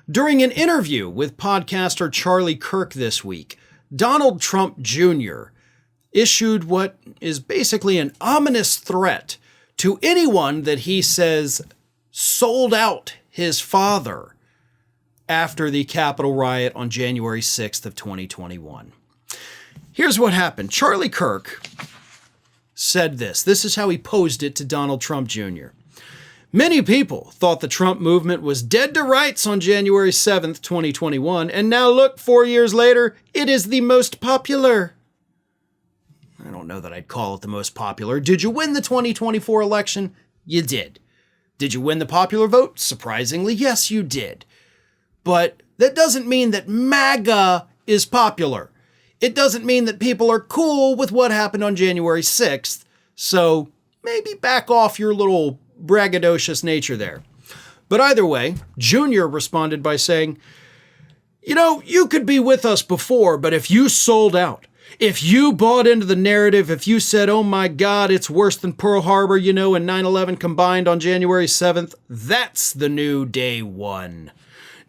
During an interview with podcaster Charlie Kirk this week, Donald Trump Jr. issued what is basically an ominous threat to anyone that he says sold out his father after the Capitol Riot on January 6th of 2021. Here's what happened. Charlie Kirk said this. This is how he posed it to Donald Trump Jr. Many people thought the Trump movement was dead to rights on January 7th, 2021, and now look, 4 years later, it is the most popular. I don't know that I'd call it the most popular. Did you win the 2024 election? You did. Did you win the popular vote? Surprisingly, yes, you did. But that doesn't mean that MAGA is popular. It doesn't mean that people are cool with what happened on January 6th. So maybe back off your little braggadocious nature there. But either way, Junior responded by saying, you could be with us before, but if you sold out, if you bought into the narrative, if you said, oh my God, it's worse than Pearl Harbor, and 9/11 combined on January 7th, that's the new day one.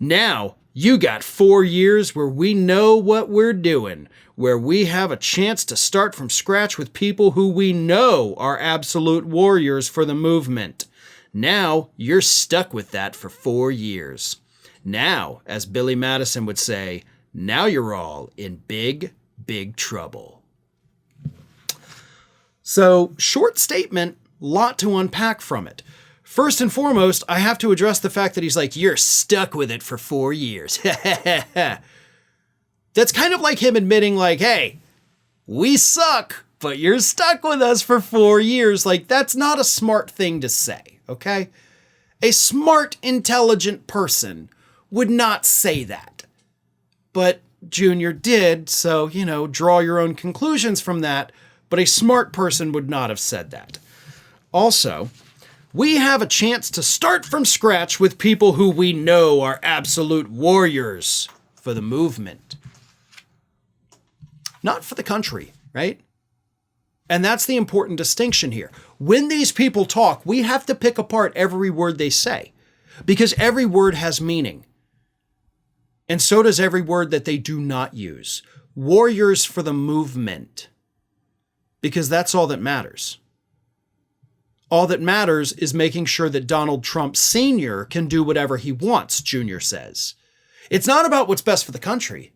Now, you got 4 years where we know what we're doing, where we have a chance to start from scratch with people who we know are absolute warriors for the movement. Now, you're stuck with that for 4 years. Now, as Billy Madison would say, now you're all in big trouble. So, short statement, lot to unpack from it. First and foremost, I have to address the fact that he's like, you're stuck with it for 4 years. That's kind of like him admitting like, hey, we suck, but you're stuck with us for 4 years. Like, that's not a smart thing to say, okay? A smart, intelligent person would not say that. But Junior did, so, draw your own conclusions from that. But a smart person would not have said that. Also, we have a chance to start from scratch with people who we know are absolute warriors for the movement. Not for the country, right? And that's the important distinction here. When these people talk, we have to pick apart every word they say, because every word has meaning. And so does every word that they do not use. Warriors for the movement, because that's all that matters. All that matters is making sure that Donald Trump Sr. can do whatever he wants, Junior says. It's not about what's best for the country.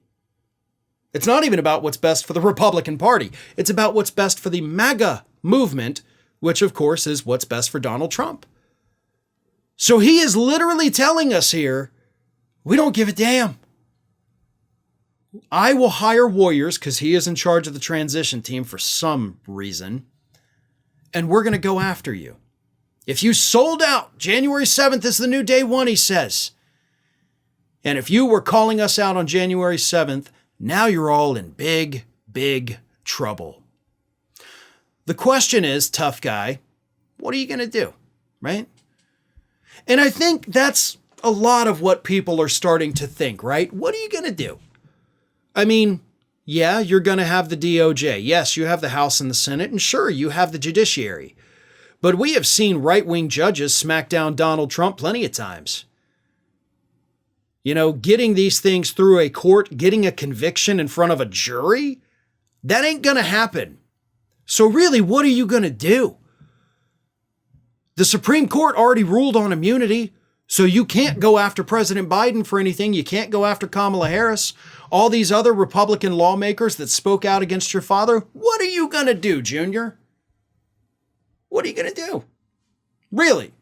It's not even about what's best for the Republican Party. It's about what's best for the MAGA movement, which of course is what's best for Donald Trump. So he is literally telling us here, we don't give a damn. I will hire warriors because he is in charge of the transition team for some reason. And we're going to go after you. If you sold out, January 7th is the new day one, he says. And if you were calling us out on January 7th, now you're all in big trouble. The question is, tough guy, what are you going to do, right? And I think that's a lot of what people are starting to think, right? What are you going to do? I mean, yeah, you're going to have the DOJ. Yes, you have the House and the Senate, and sure, you have the judiciary. But we have seen right-wing judges smack down Donald Trump plenty of times. Getting these things through a court, getting a conviction in front of a jury, that ain't going to happen. So really, what are you going to do? The Supreme Court already ruled on immunity, so you can't go after President Biden for anything. You can't go after Kamala Harris. All these other Republican lawmakers that spoke out against your father, what are you going to do, Junior? What are you going to do? Really?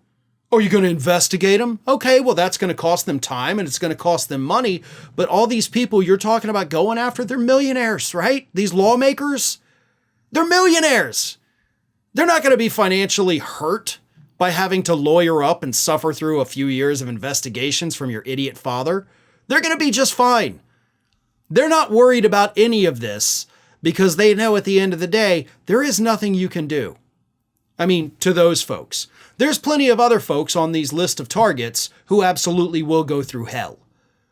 Are you going to investigate them? Okay, well, that's going to cost them time and it's going to cost them money. But all these people you're talking about going after, they're millionaires, right? These lawmakers, they're millionaires. They're not going to be financially hurt by having to lawyer up and suffer through a few years of investigations from your idiot father. They're going to be just fine. They're not worried about any of this because they know at the end of the day, there is nothing you can do. I mean, to those folks. There's plenty of other folks on these list of targets who absolutely will go through hell.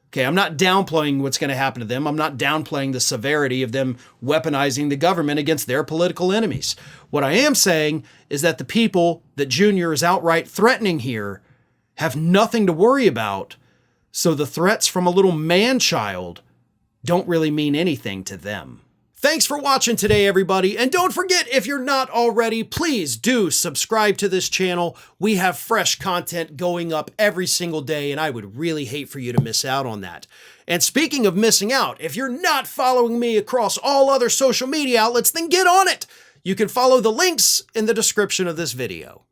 Okay, I'm not downplaying what's going to happen to them. I'm not downplaying the severity of them weaponizing the government against their political enemies. What I am saying is that the people that Junior is outright threatening here have nothing to worry about So the threats from a little man-child don't really mean anything to them. Thanks for watching today, everybody. And don't forget, if you're not already, please do subscribe to this channel. We have fresh content going up every single day, and I would really hate for you to miss out on that. And speaking of missing out, if you're not following me across all other social media outlets, then get on it. You can follow the links in the description of this video.